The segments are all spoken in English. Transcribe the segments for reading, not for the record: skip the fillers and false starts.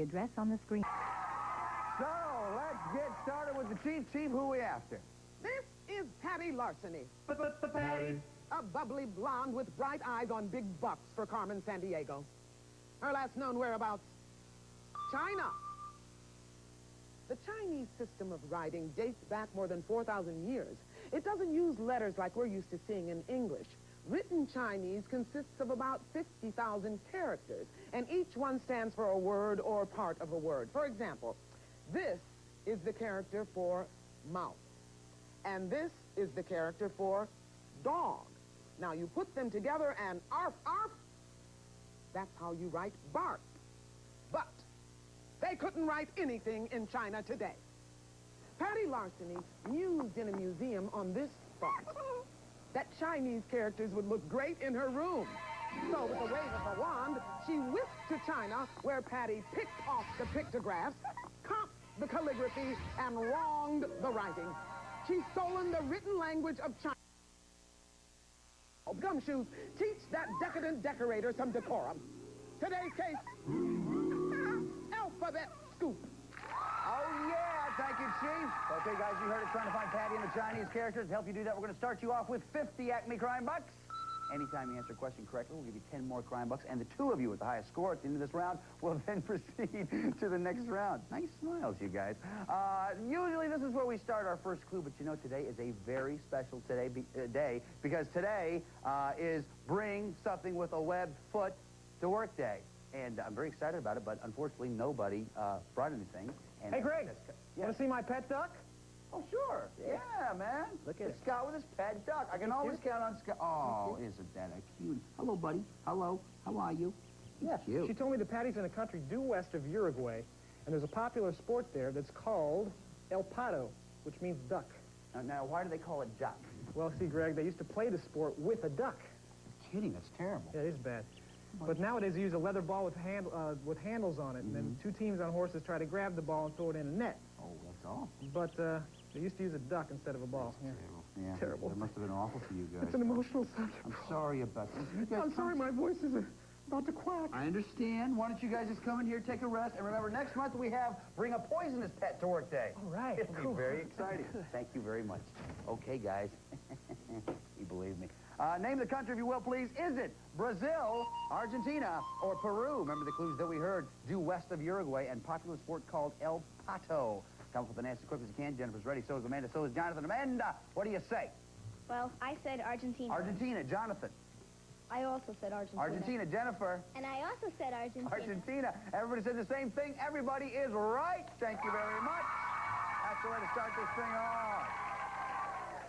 Address on the screen. So, let's get started with the chief. Chief, who are we after? This is Patty Larceny, Patty. a bubbly blonde with bright eyes on big bucks for Carmen Sandiego. Her last known whereabouts, China. The Chinese system of writing dates back more than 4,000 years. It doesn't use letters like we're used to seeing in English. Written Chinese consists of about 50,000 characters, and each one stands for a word or part of a word. For example, this is the character for mouth, and this is the character for dog. Now, you put them together and arf, arf, that's how you write bark. But they couldn't write anything in China today. Patty Larceny mused in a museum on this thought, that Chinese characters would look great in her room. So with a wave of her wand, she whisked to China, where Patty picked off the pictographs, copied the calligraphy, and wronged the writing. She's stolen the written language of China. Gumshoes, teach that decadent decorator some decorum. Today's case, alphabet scoop. Oh, yeah, thank you, Chief. Okay, guys, you heard it, trying to find Patty and the Chinese characters. To help you do that, we're going to start you off with 50 Acme Crime Bucks. Anytime you answer a question correctly, we'll give you 10 more crime bucks, and the two of you with the highest score at the end of this round will then proceed to the next round. Nice smiles, you guys. Usually this is where we start our first clue, but you know today is a very special day, because today is Bring Something with a Webbed Foot to Work Day. And I'm very excited about it, but unfortunately nobody brought anything. And hey, Greg, yeah. Want to see my pet duck? Oh, sure. Yeah, man. Look at Scott with his pet duck. I can always count on Scott. Oh, isn't that a cute... Hello, buddy. Hello. How are you? Yeah, cute. she told me the Patty's in a country due west of Uruguay, and there's a popular sport there that's called El Pato, which means duck. Now, why do they call it duck? Well, see, Greg, they used to play the sport with a duck. You're kidding. That's terrible. Yeah, it is bad. But nowadays they use a leather ball with handles on it, and then two teams on horses try to grab the ball and throw it in a net. Oh, that's awful. But they used to use a duck instead of a ball. That's terrible. Yeah. Terrible. That must have been awful for you guys. It's an emotional subject. I'm sorry about this. You guys I'm sorry, my voice is about to quack. I understand. Why don't you guys just come in here, take a rest, and remember, next month we have Bring a Poisonous Pet to Work Day. All right. It'll cool. be very exciting. Thank you very much. Okay, guys. You believe me. Name the country, if you will, please. Is it Brazil, Argentina, or Peru? Remember the clues that we heard. Due west of Uruguay, and popular sport called El Pato. Come up with an answer as quick as you can. Jennifer's ready. So is Amanda. So is Jonathan. Amanda, what do you say? Well, I said Argentina. Argentina. Jonathan. I also said Argentina. Argentina. Jennifer. And I also said Argentina. Argentina. Everybody said the same thing. Everybody is right. Thank you very much. That's the way to start this thing off.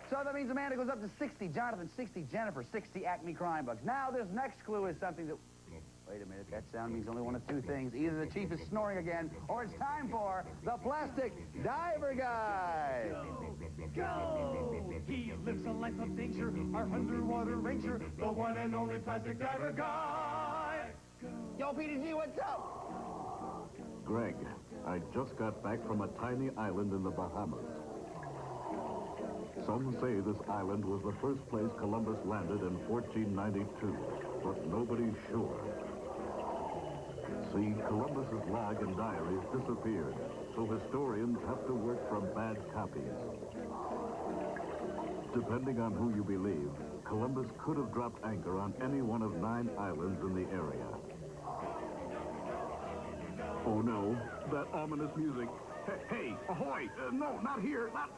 So that means Amanda goes up to 60, Jonathan 60, Jennifer 60 Acme Crime Bucks. Now this next clue is something that... Wait a minute, that sound means only one of two things. Either the chief is snoring again, or it's time for the Plastic Diver Guy. Go! He lives a life of danger, our underwater ranger, the one and only Plastic Diver Guy. Yo, PDG, what's up? Greg, I just got back from a tiny island in the Bahamas. Some say this island was the first place Columbus landed in 1492, but nobody's sure. See, Columbus's log and diaries disappeared, so historians have to work from bad copies. Depending on who you believe, Columbus could have dropped anchor on any one of 9 islands in the area. Oh no, that ominous music. Hey, ahoy! No, not here, not...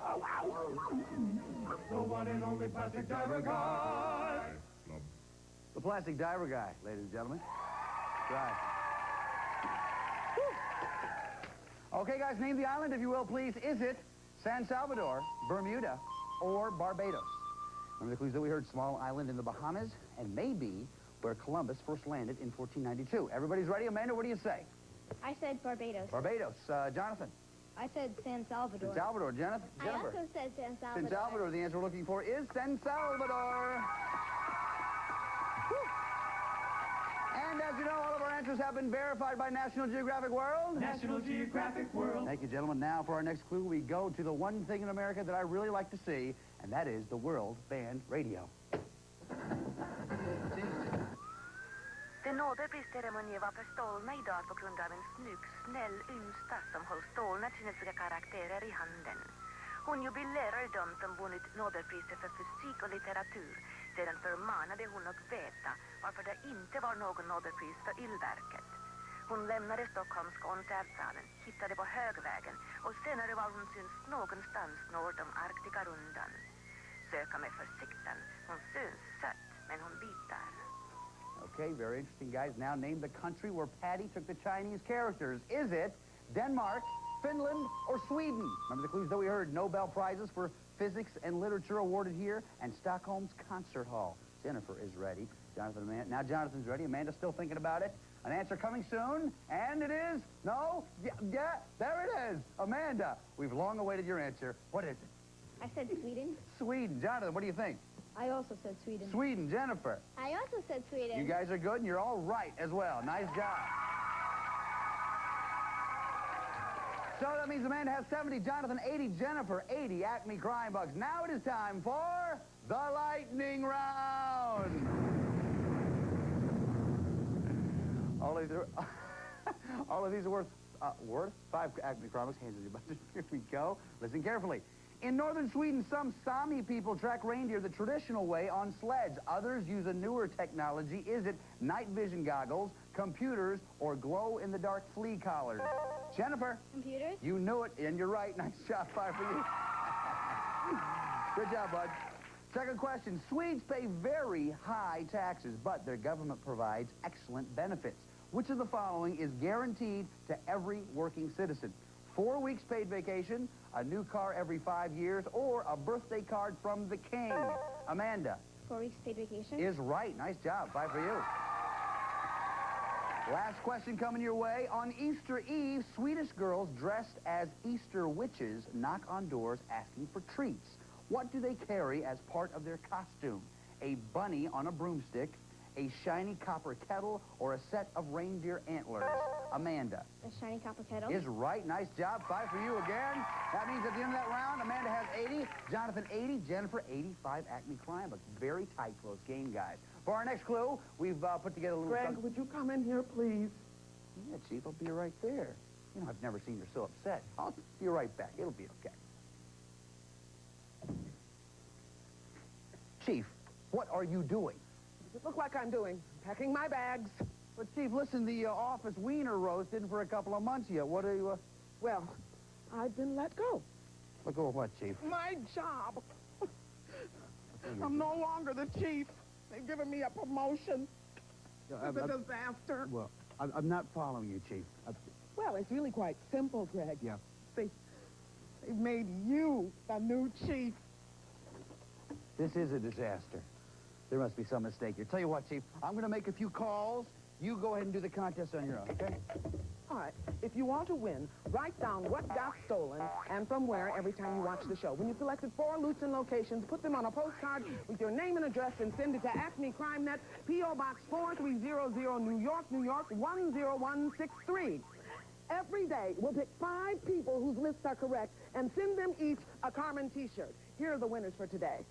The one and only Plastic Diver Guy. The Plastic Diver Guy, ladies and gentlemen. Right. Okay, guys, name the island, if you will, please. Is it San Salvador, Bermuda, or Barbados? Remember the clues that we heard? Small island in the Bahamas, and maybe where Columbus first landed in 1492. Everybody's ready? Amanda, what do you say? I said Barbados. Barbados. Jonathan? I said San Salvador. San Salvador. Jennifer? I also said San Salvador. San Salvador. The answer we're looking for is San Salvador. And as you know, all of our answers have been verified by National Geographic World. National Geographic World. Thank you, gentlemen. Now, for our next clue, we go to the one thing in America that I really like to see, and that is the World Band Radio. Good En Nobelprisceremoni var för stolna idag på grund av en snygg, snäll ynsta som höll stolna kinesiska karaktärer i handen. Hon jubilerar dem som vunnit Nobelpriset för fysik och litteratur. Sedan förmanade hon att veta varför det inte var någon Nobelpris för illverket. Hon lämnade Stockholms konsertsalen, hittade på Högvägen och senare var hon syns någonstans norr om Arktika rundan. Söka med försikten. Hon syns sött, men hon bitar. Okay, very interesting, guys. Now name the country where Patty took the Chinese characters. Is it Denmark, Finland, or Sweden? Remember the clues that we heard. Nobel Prizes for Physics and Literature awarded here, and Stockholm's Concert Hall. Jennifer is ready. Now Jonathan's ready. Amanda's still thinking about it. An answer coming soon, and it is... No? Yeah, there it is. Amanda, we've long awaited your answer. What is it? I said Sweden. Sweden. Jonathan, what do you think? I also said Sweden. Sweden. Jennifer. I also said Sweden. You guys are good, and you're all right as well. Nice job. So that means Amanda has 70, Jonathan 80, Jennifer 80, Acme Crime Bucks. Now it is time for the lightning round. All of these are worth 5 Acme Crime Bucks. Hands in your butt. Here we go. Listen carefully. In northern Sweden, some Sami people track reindeer the traditional way on sleds. Others use a newer technology. Is it night vision goggles, computers, or glow-in-the-dark flea collars? Jennifer. Computers? You knew it, and you're right. Nice job. 5 for you. Good job, bud. Second question. Swedes pay very high taxes, but their government provides excellent benefits. Which of the following is guaranteed to every working citizen? 4 weeks paid vacation, a new car every 5 years, or a birthday card from the king? Amanda. 4 weeks paid vacation? Is right. Nice job. 5 for you. Last question coming your way. On Easter Eve, Swedish girls dressed as Easter witches knock on doors asking for treats. What do they carry as part of their costume? A bunny on a broomstick, a shiny copper kettle, or a set of reindeer antlers? Amanda. A shiny copper kettle? Is right. Nice job. 5 for you again. That means at the end of that round, Amanda has 80, Jonathan 80, Jennifer 85 Acme Crime Bucks. Very tight, close game, guys. For our next clue, we've put together a little... Greg, would you come in here, please? Yeah, Chief, I'll be right there. You know, I've never seen you so upset. I'll be right back. It'll be okay. Chief, what are you doing? Does it look like I'm doing? Packing my bags. But, Chief, listen, the office wiener roast isn't for a couple of months yet. What are you... Well, I've been let go. Let go of what, Chief? My job. I'm no longer the chief. They've given me a promotion. It's a disaster. Well, I'm not following you, Chief. Well, it's really quite simple, Greg. Yeah. They've made you the new chief. This is a disaster. There must be some mistake here. Tell you what, Chief, I'm going to make a few calls. You go ahead and do the contest on your own, okay? All right. If you want to win, write down what got stolen and from where every time you watch the show. When you've selected 4 Lutzen locations, put them on a postcard with your name and address and send it to Acme Crime Net, P.O. Box 4300, New York, New York, 10163. Every day, we'll pick 5 people whose lists are correct and send them each a Carmen T-shirt. Here are the winners for today.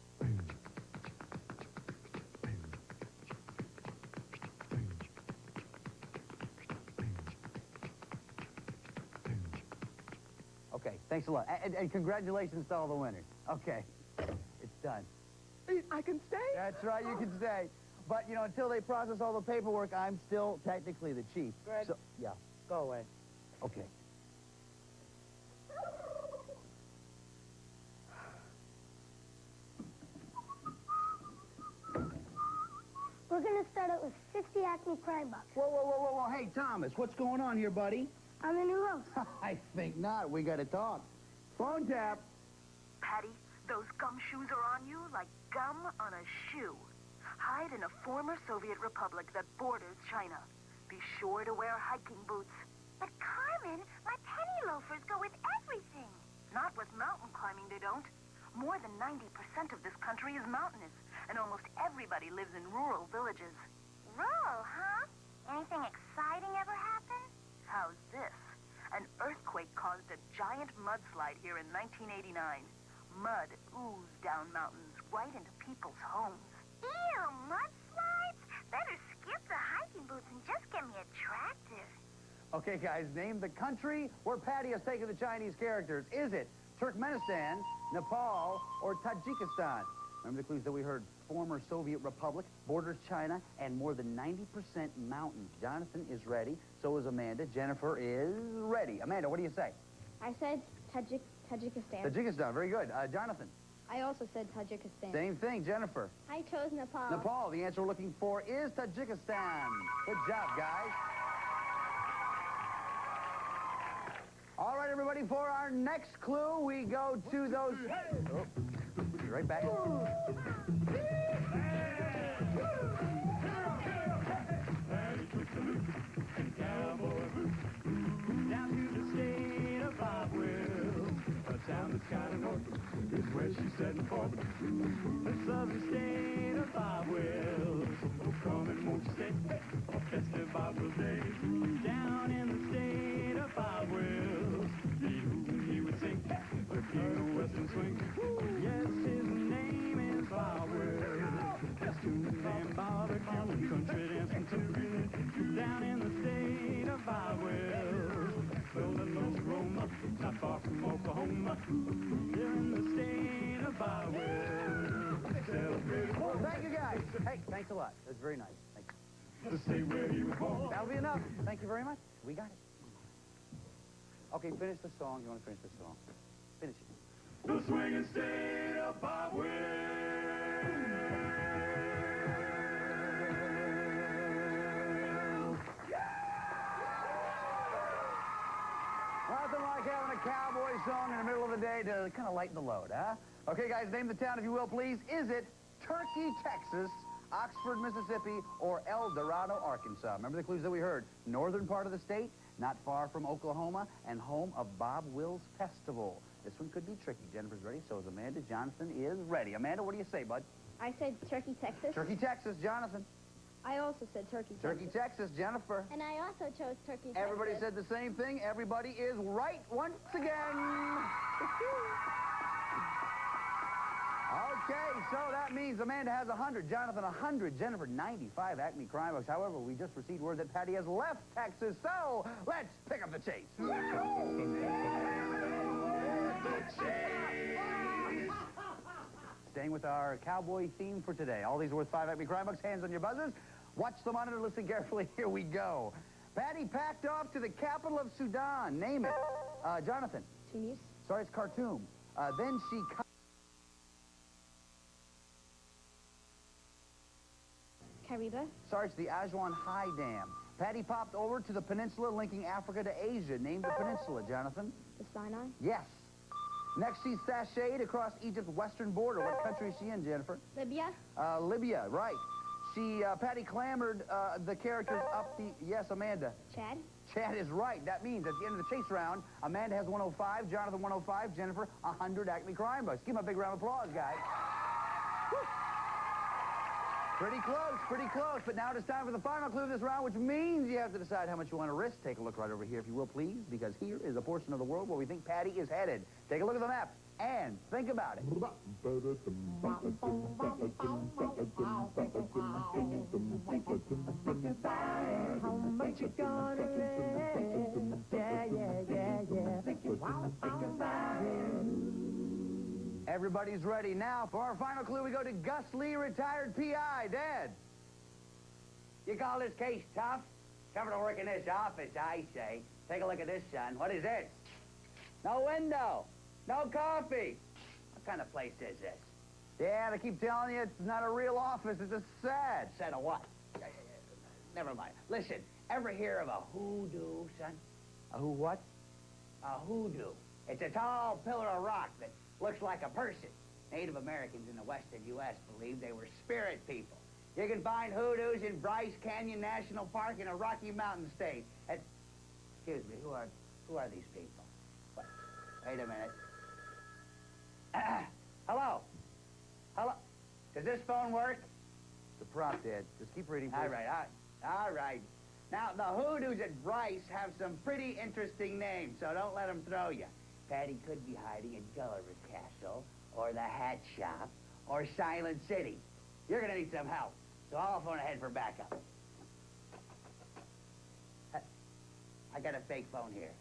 Okay, thanks a lot. And congratulations to all the winners. Okay, it's done. I can stay? That's right, you can stay. But, you know, until they process all the paperwork, I'm still technically the chief. Greg. So, yeah. Go away. Okay. We're going to start out with 50 Acme Crime Bucks. Whoa. Hey, Thomas, what's going on here, buddy? I'm the new host. I think not. We got to talk. Phone tap. Patty, those gumshoes are on you like gum on a shoe. Hide in a former Soviet republic that borders China. Be sure to wear hiking boots. But Carmen, my penny loafers go with everything. Not with mountain climbing, they don't. More than 90% of this country is mountainous, and almost everybody lives in rural villages. Rural, huh? Anything exciting ever happen? How's this? An earthquake caused a giant mudslide here in 1989. Mud oozed down mountains right into people's homes. Ew, mudslides? Better skip the hiking boots boots and just get me attractive. Okay, guys, name the country where Patty has taken the Chinese characters. Is it Turkmenistan, Nepal, or Tajikistan? Remember the clues that we heard? Former Soviet Republic, borders China, and more than 90% mountains. Jonathan is ready. So is Amanda. Jennifer is ready. Amanda, what do you say? I said Tajikistan. Tajikistan, very good. Jonathan? I also said Tajikistan. Same thing. Jennifer? I chose Nepal. Nepal, the answer we're looking for is Tajikistan. Good job, guys. All right, everybody, for our next clue, we go to those... Oh, be right back. Down to the state of Bob Will, a town that's kind of north, is where she's setting forth. The southern state of Bob Will, oh, come and won't you stay, a festive Bob Will day. Down in the state of Bob Will, he would sing, the king of western swing. Yes, his name is Bob Will. Tunes and barbecue and country dancing too. Down in the state of Bob Will, building those Roma, not far from Oklahoma. Here in the state of Bob Will, celebrate. Well, thank you, guys. Hey, thanks a lot. That's very nice. Thank you. The state where he was born. That'll be enough. Thank you very much. We got it. Okay, finish the song. You want to finish the song? Finish it. The swinging state of Bob Will. Nothing like having a cowboy song in the middle of the day to kind of lighten the load, huh? Okay, guys, name the town, if you will, please. Is it Turkey, Texas, Oxford, Mississippi, or El Dorado, Arkansas? Remember the clues that we heard? Northern part of the state, not far from Oklahoma, and home of Bob Will's Festival. This one could be tricky. Jennifer's ready, so is Amanda. Jonathan is ready. Amanda, what do you say, bud? I said Turkey, Texas. Turkey, Texas. Jonathan? I also said Turkey, Turkey, Texas. Jennifer? And I also chose Turkey, Everybody said the same thing. Everybody is right once again. Okay, so that means Amanda has 100, Jonathan 100, Jennifer 95 Acme Crime Bucks. However, we just received word that Patty has left Texas, so let's pick up the chase. Staying with our cowboy theme for today. All these are worth 5 Acme Crime Bucks. Hands on your buzzers. Watch the monitor. Listen carefully. Here we go. Patty packed off to the capital of Sudan. Name it. Jonathan. Tunis. Sorry, it's Khartoum. Then she... Kariba. Sorry, it's the Aswan High Dam. Patty popped over to the peninsula linking Africa to Asia. Name the peninsula, Jonathan. The Sinai. Yes. Next, she sashayed across Egypt's western border. What country is she in, Jennifer? Libya. Libya, right. Patty clambered the characters up the... Yes, Amanda. Chad. Chad is right. That means at the end of the chase round, Amanda has 105, Jonathan 105, Jennifer 100 Acme Crime Bucks. Give him a big round of applause, guys. Woo. Pretty close, but now it is time for the final clue of this round, which means you have to decide how much you want to risk. Take a look right over here, if you will, please, because here is a portion of the world where we think Patty is headed. Take a look at the map and think about it. How much you gonna live? Yeah. Think about it. Everybody's ready. Now, for our final clue, we go to Gus Lee, retired P.I. Dad. You call this case tough? Coming to work in this office, I say. Take a look at this, son. What is this? No window. No coffee. What kind of place is this? Yeah, they keep telling you it's not a real office. It's a set. Set of what? Never mind. Listen, ever hear of a hoodoo, son? A who what? A hoodoo. It's a tall pillar of rock that looks like a person. Native Americans in the western U.S. believed they were spirit people. You can find hoodoos in Bryce Canyon National Park in a Rocky Mountain state. Excuse me, who are these people? What? Wait a minute. Hello? Hello? Does this phone work? The prop, Dad. Just keep reading, please. All right. Now, the hoodoos at Bryce have some pretty interesting names, so don't let them throw you. Patty could be hiding in Gulliver's Castle, or the Hat Shop, or Silent City. You're going to need some help, so I'll phone ahead for backup. I got a fake phone here.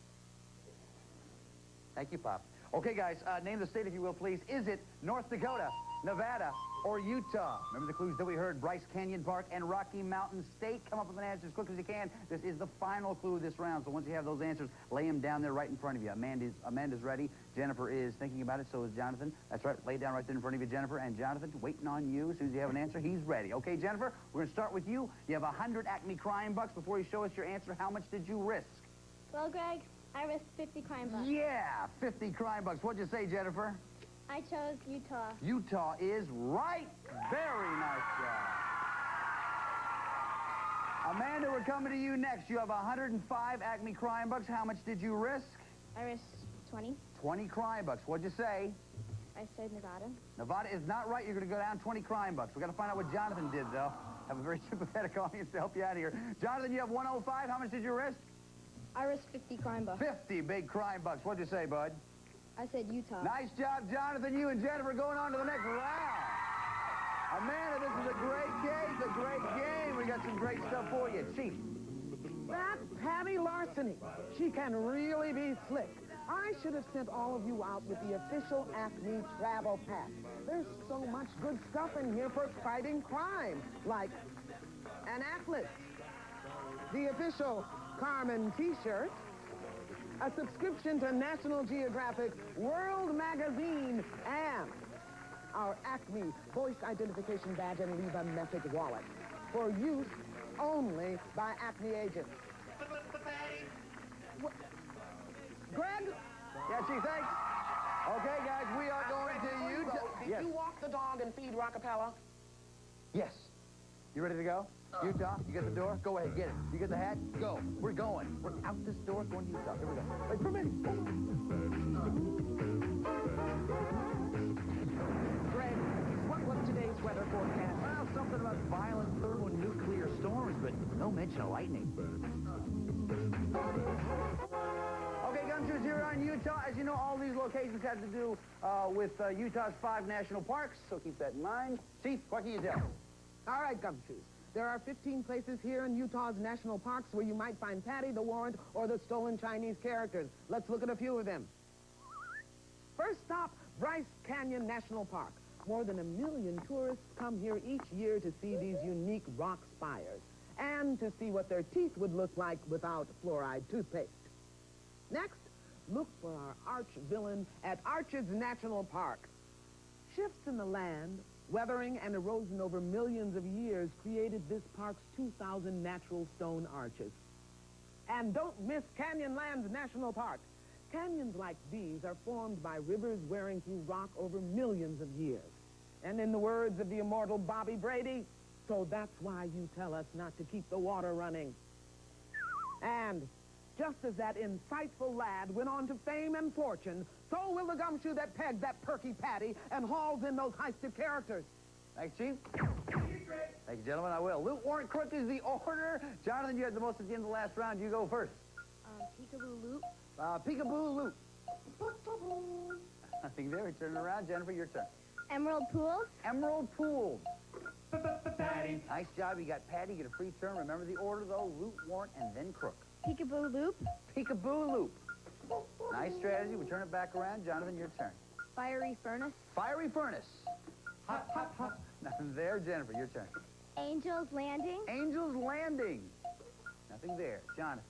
Thank you, Pop. Okay, guys, name the state, if you will, please. Is it North Dakota, Nevada, or Utah? Remember the clues that we heard? Bryce Canyon Park and Rocky Mountain State. Come up with an answer as quick as you can. This is the final clue of this round, so once you have those answers, lay them down there right in front of you. Amanda's ready. Jennifer is thinking about it, so is Jonathan. That's right, lay it down right there in front of you, Jennifer. And Jonathan, waiting on you. As soon as you have an answer, he's ready. Okay, Jennifer, we're going to start with you. You have 100 Acme Crime Bucks. Before you show us your answer, how much did you risk? Well, Greg, I risked 50 crime bucks. Yeah, 50 crime bucks. What'd you say, Jennifer? I chose Utah. Utah is right. Very nice job. Amanda, we're coming to you next. You have 105 Acme Crime Bucks. How much did you risk? I risked 20. 20 crime bucks. What'd you say? I said Nevada. Nevada is not right. You're going to go down 20 crime bucks. We've got to find out what Jonathan did, though. Have a very sympathetic audience to help you out here. Jonathan, you have 105. How much did you risk? I risked 50 crime bucks. 50 big crime bucks. What'd you say, bud? I said Utah. Nice job, Jonathan. You and Jennifer going on to the next round. Amanda, this is a great game. It's a great game. We got some great stuff for you. Chief. That's Patty Larceny. She can really be slick. I should have sent all of you out with the official Acme travel pack. There's so much good stuff in here for fighting crime, like an atlas, the official Carmen t-shirt, a subscription to National Geographic World Magazine, and our Acme voice identification badge and leave a message wallet for use only by Acme agents. Greg? Yeah, Chief, thanks. Okay, guys, we are going to Utah. Did you walk the dog and feed Rockapella? Yes. You ready to go? Utah, you get the door? Go ahead, get it. You get the hat? Go. We're going. We're out this door, going to Utah. Here we go. Wait for a minute. Greg, what was today's weather forecast? Well, something about violent thermonuclear storms, but no mention of lightning. Okay, Gumshoes, here on Utah. As you know, all these locations have to do with Utah's 5 national parks, so keep that in mind. Chief, what can you tell? All right, Gumshoes. There are 15 places here in Utah's national parks where you might find Patty, the Warrant, or the stolen Chinese characters. Let's look at a few of them. First stop, Bryce Canyon National Park. More than 1 million tourists come here each year to see these unique rock spires and to see what their teeth would look like without fluoride toothpaste. Next, look for our arch villain at Arches National Park. Shifts in the land, weathering and erosion over millions of years created this park's 2,000 natural stone arches. And don't miss Canyonlands National Park. Canyons like these are formed by rivers wearing through rock over millions of years. And in the words of the immortal Bobby Brady, so that's why you tell us not to keep the water running. And just as that insightful lad went on to fame and fortune, so will the gumshoe that pegged that perky Patty and hauls in those heisted characters. Thanks, Chief. Thank you, gentlemen. I will. Loot, warrant, crook is the order. Jonathan, you had the most at the end of the last round. You go first. Peekaboo loop. Peekaboo loot. Nothing there. Turn it around. Jennifer, your turn. Emerald pools. Emerald pools. Patty. Nice job. You got Patty. You get a free turn. Remember the order, though. Loot, warrant, and then crook. Peekaboo loop. Peekaboo loop. Nice strategy. We turn it back around. Jonathan, your turn. Fiery furnace. Fiery furnace. Hot, hot, hot. Nothing there. Jennifer, your turn. Angel's landing. Angel's Landing. Nothing there. Jonathan.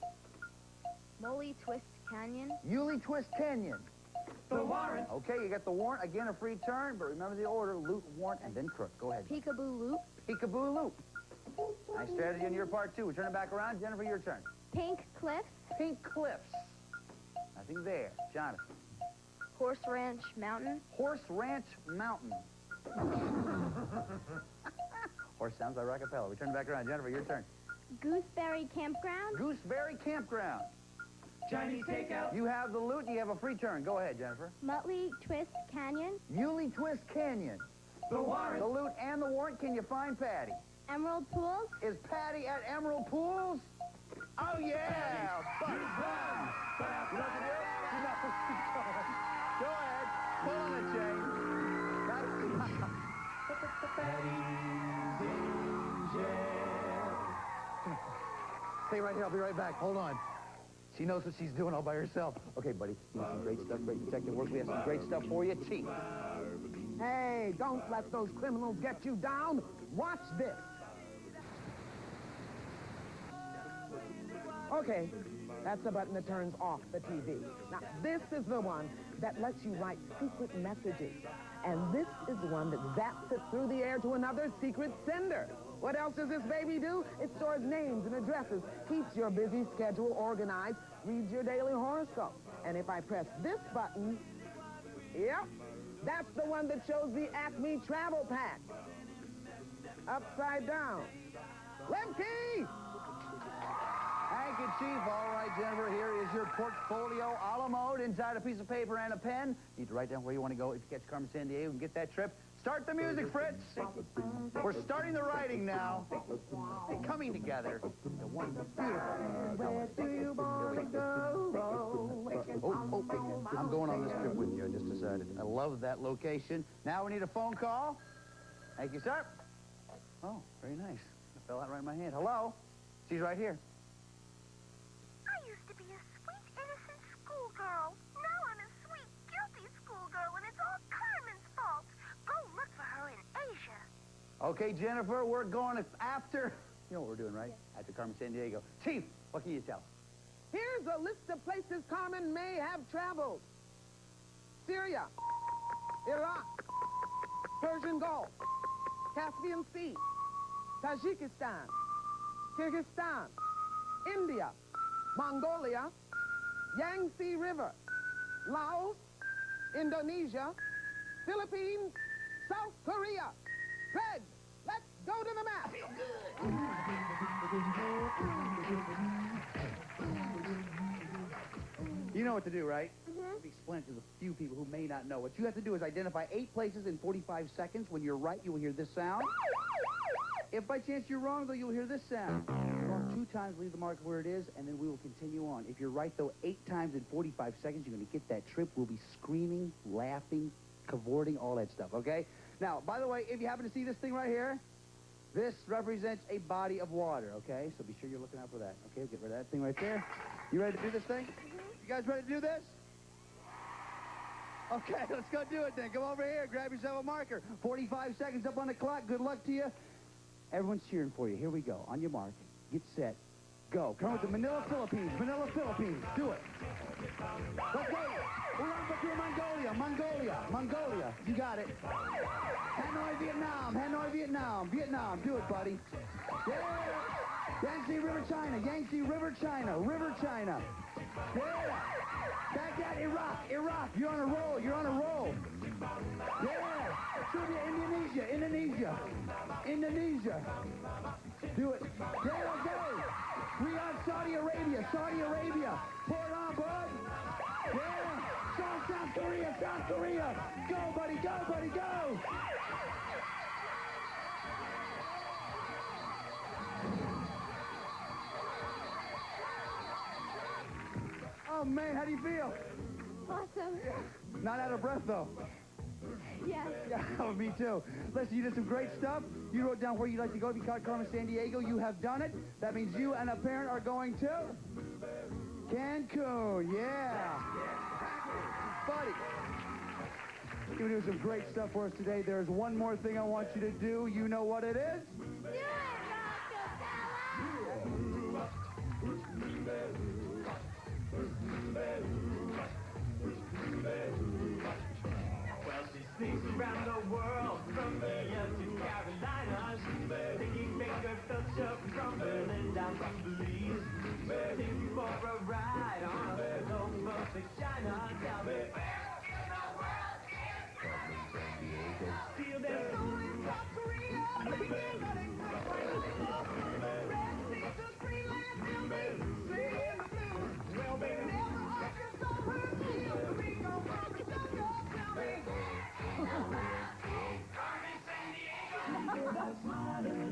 Molly twist canyon. Yulee Twist Canyon. The warrant. Okay, you got the warrant. Again, a free turn, but remember the order. Loot, warrant, and then crook. Go ahead. Peekaboo loop. Peekaboo loop. Nice strategy on your part, too. We turn it back around. Jennifer, your turn. Pink cliffs. Pink Cliffs. Nothing there. Jonathan. Horse ranch mountain. Horse Ranch Mountain. Horse sounds like Rockapella. We turn it back around. Jennifer, your turn. Gooseberry campground. Gooseberry Campground. Chinese takeout. You have the loot. You have a free turn. Go ahead, Jennifer. Muttley twist canyon. Yulee Twist Canyon. The warrant. The loot and the warrant. Can you find Patty? Emerald pools. Is Patty at Emerald Pools? Oh, yeah! Fun. You know what to do? You know what to do. Go ahead. Pull on the chain. Stay right here. I'll be right back. Hold on. She knows what she's doing all by herself. Okay, buddy, you have some great stuff, great detective work. We have some great stuff for you. Chief. Hey, don't let those criminals get you down. Watch this. Okay, that's the button that turns off the TV. Now, this is the one that lets you write secret messages. And this is the one that zaps it through the air to another secret sender. What else does this baby do? It stores names and addresses, keeps your busy schedule organized, reads your daily horoscope. And if I press this button, yep, that's the one that shows the Acme travel pack. Upside down. Left key! Thank you, Chief. All right, Jennifer, here is your portfolio a la mode inside a piece of paper and a pen. You need to write down where you want to go if you catch Carmen Sandiego and get that trip. Start the music, Fritz. We're starting the writing now. Coming together. The one beautiful. Where do you want to go? Oh, I'm going on this trip with you. I just decided. I love that location. Now we need a phone call. Thank you, sir. Oh, very nice. It fell out right in my hand. Hello? She's right here. I used to be a sweet, innocent schoolgirl. Now I'm a sweet, guilty schoolgirl, and it's all Carmen's fault. Go look for her in Asia. Okay, Jennifer, we're going after... You know what we're doing, right? After Carmen Sandiego. Chief, what can you tell? Here's a list of places Carmen may have traveled. Syria, Iraq, Persian Gulf, Caspian Sea, Tajikistan, Kyrgyzstan, India, Mongolia, Yangtze River, Laos, Indonesia, Philippines, South Korea. Greg, let's go to the map. You know what to do, right? Let me explain it to the few people who may not know. What you have to do is identify 8 places in 45 seconds. When you're right, you will hear this sound. If by chance you're wrong, though, you'll hear this sound. Wrong 2 times, leave the mark where it is, and then we will continue on. If you're right, though, 8 times in 45 seconds, you're going to get that trip. We'll be screaming, laughing, cavorting, all that stuff, okay? Now, by the way, if you happen to see this thing right here, this represents a body of water, okay? So be sure you're looking out for that, okay? Get rid of that thing right there. You ready to do this thing? You guys ready to do this? Okay, let's go do it then. Come over here, grab yourself a marker. 45 seconds up on the clock. Good luck to you. Everyone's cheering for you. Here we go. On your mark. Get set. Go. Come with the Manila, Philippines. Manila, Philippines. Do it. Okay. Ulaanbaatar, Mongolia. Mongolia. Mongolia. You got it. Hanoi, Vietnam. Hanoi, Vietnam. Vietnam. Do it, buddy. Yeah. Yangtze River, China. Yangtze River, China. River, China. Yeah. Baghdad, Iraq. Iraq. You're on a roll. You're on a roll. Yeah. Serbia, Indonesia. Indonesia. Indonesia. Do it. There we go. We on Saudi Arabia. Saudi Arabia. Pour it on, bud. Yeah. South Korea. South Korea. Go, buddy. Go, buddy. Go. Oh, man, how do you feel? Awesome. Not out of breath, though. Yes. Yeah, me too. Listen, you did some great stuff. You wrote down where you'd like to go. If you caught Carmen Sandiego, you have done it. That means you and a parent are going to Cancun. Yeah. Buddy. You're doing some great stuff for us today. There's one more thing I want you to do. You know what it is? Do it, Well, she sneaks around the world from India to Carolina. Taking fingertips up from Berlin down to Belize. Taking you for a ride on a long boat to China. Tell me, where in the world is Carmen Sandiego? Feel there's only South Korea. We ain't got it right. Red Sea to Greenland, tell me, sing in the blues. Well, they never Arkansas, her Puerto Rico, from the jungle, tell me. Carmen Sandiego. That's my little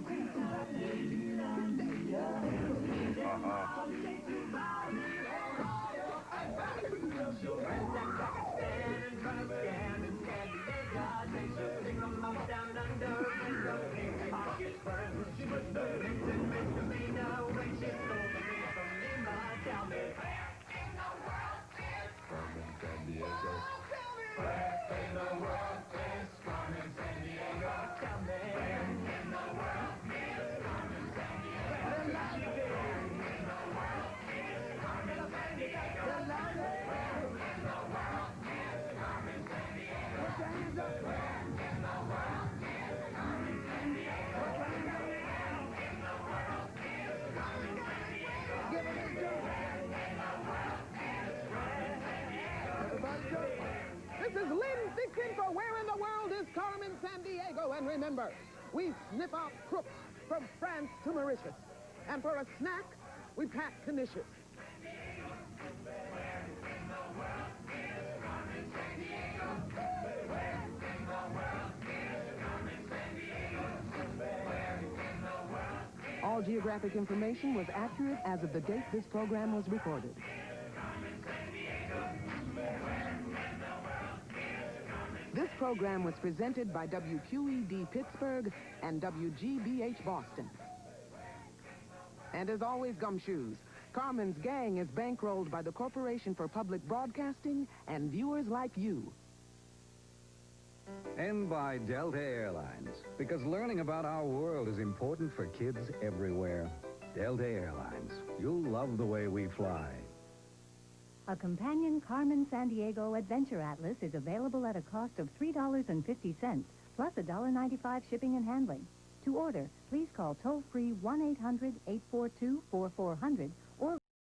Tell me. Where in the world is Carmen Sandiego? Down there. Where in the world is Carmen Sandiego? Where could she be? Where in the world is Carmen Sandiego? Where in the world is Carmen Sandiego? Put your hands up. Where in the world is Carmen Sandiego? Put your hands up. Where in the world is Carmen Sandiego? Give it a go. Where in the world is Carmen Sandiego? Everybody go. This is Lynn Dixon for Where in the World is Carmen Sandiego? And remember, we sniff out crooks from France to Mauritius. And for a snack, we pack Canisius. All geographic information was accurate as of the date this program was recorded. This program was presented by WQED Pittsburgh and WGBH Boston. And as always, gumshoes, Carmen's gang is bankrolled by the Corporation for Public Broadcasting and viewers like you. And by Delta Airlines, because learning about our world is important for kids everywhere. Delta Airlines, you'll love the way we fly. A companion Carmen Sandiego Adventure Atlas is available at a cost of $3.50, plus $1.95 shipping and handling. To order, please call toll-free 1-800-842-4400